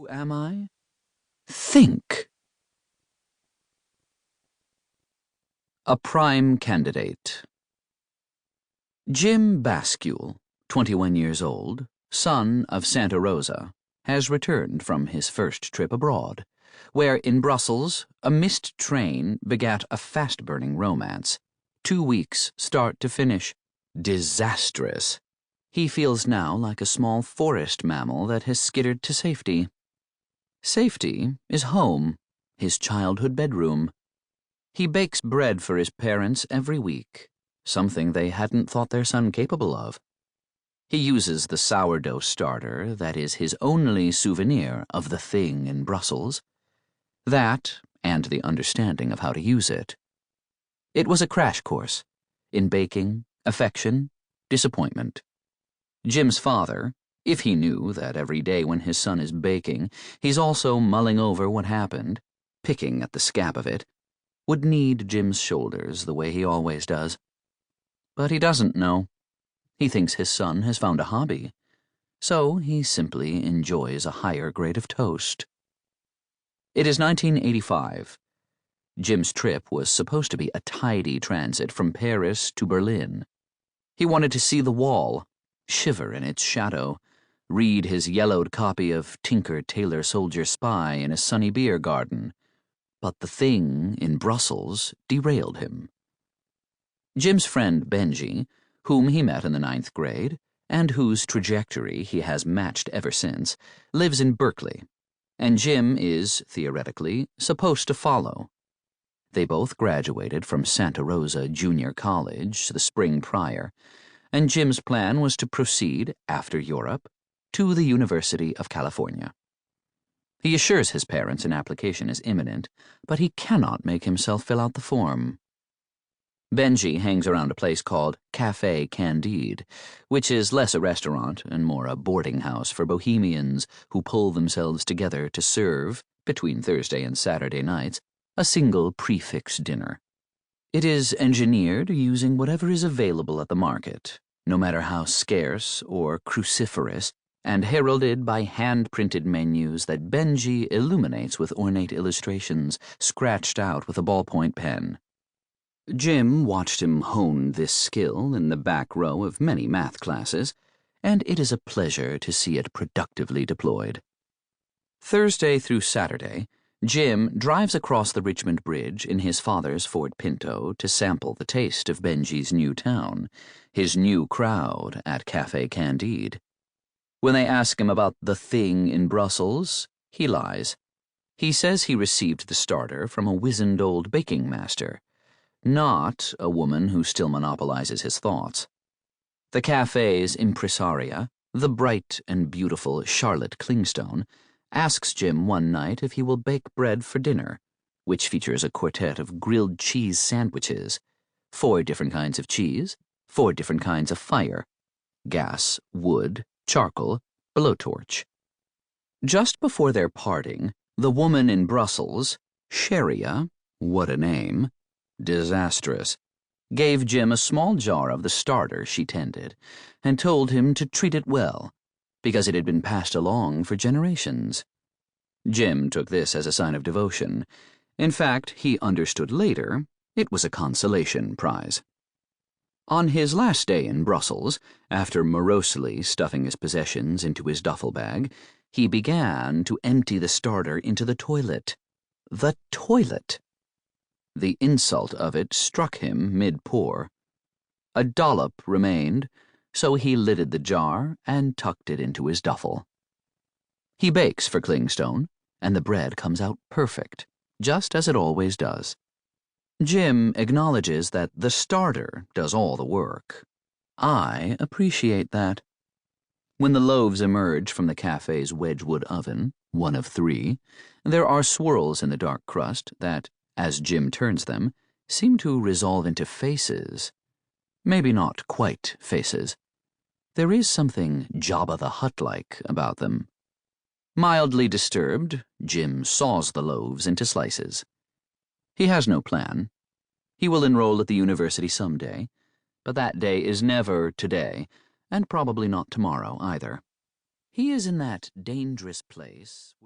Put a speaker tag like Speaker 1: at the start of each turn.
Speaker 1: Who am I? Think. A prime candidate. Jim Bascule, 21 years old, son of Santa Rosa, has returned from his first trip abroad, where in Brussels a missed train begat a fast-burning romance. 2 weeks, start to finish. Disastrous. He feels now like a small forest mammal that has skittered to safety. Safety is home, his childhood bedroom. He bakes bread for his parents every week, something they hadn't thought their son capable of. He uses the sourdough starter that is his only souvenir of the thing in Brussels. That, and the understanding of how to use it. It was a crash course in baking, affection, disappointment. Jim's father, if he knew that every day when his son is baking, he's also mulling over what happened, picking at the scab of it, would knead Jim's shoulders the way he always does. But he doesn't know. He thinks his son has found a hobby, so he simply enjoys a higher grade of toast. It is 1985. Jim's trip was supposed to be a tidy transit from Paris to Berlin. He wanted to see the wall, shiver in its shadow, read his yellowed copy of Tinker, Tailor, Soldier, Spy in a sunny beer garden. But the thing in Brussels derailed him. Jim's friend Benji, whom he met in the 9th grade, and whose trajectory he has matched ever since, lives in Berkeley, and Jim is, theoretically, supposed to follow. They both graduated from Santa Rosa Junior College the spring prior, and Jim's plan was to proceed, after Europe, to the University of California. He assures his parents an application is imminent, but he cannot make himself fill out the form. Benji hangs around a place called Café Candide, which is less a restaurant and more a boarding house for bohemians who pull themselves together to serve, between Thursday and Saturday nights, a single prefix dinner. It is engineered using whatever is available at the market, no matter how scarce or cruciferous, and heralded by hand-printed menus that Benji illuminates with ornate illustrations scratched out with a ballpoint pen. Jim watched him hone this skill in the back row of many math classes, and it is a pleasure to see it productively deployed. Thursday through Saturday, Jim drives across the Richmond Bridge in his father's Ford Pinto to sample the taste of Benji's new town, his new crowd at Café Candide. When they ask him about the thing in Brussels, he lies. He says he received the starter from a wizened old baking master, not a woman who still monopolizes his thoughts. The cafe's impresaria, the bright and beautiful Charlotte Clingstone, asks Jim one night if he will bake bread for dinner, which features a quartet of grilled cheese sandwiches, 4 different kinds of cheese, 4 different kinds of fire, gas, wood, charcoal, blowtorch. Just before their parting, the woman in Brussels, Sharia, what a name, disastrous, gave Jim a small jar of the starter she tended and told him to treat it well, because it had been passed along for generations. Jim took this as a sign of devotion. In fact, he understood later it was a consolation prize. On his last day in Brussels, after morosely stuffing his possessions into his duffel bag, he began to empty the starter into the toilet. The toilet! The insult of it struck him mid-pour. A dollop remained, so he lidded the jar and tucked it into his duffel. He bakes for Clingstone, and the bread comes out perfect, just as it always does. Jim acknowledges that the starter does all the work. I appreciate that. When the loaves emerge from the cafe's Wedgwood oven, 1 of 3, there are swirls in the dark crust that, as Jim turns them, seem to resolve into faces. Maybe not quite faces. There is something Jabba the Hutt-like about them. Mildly disturbed, Jim saws the loaves into slices. He has no plan. He will enroll at the university someday, but that day is never today, and probably not tomorrow either. He is in that dangerous place where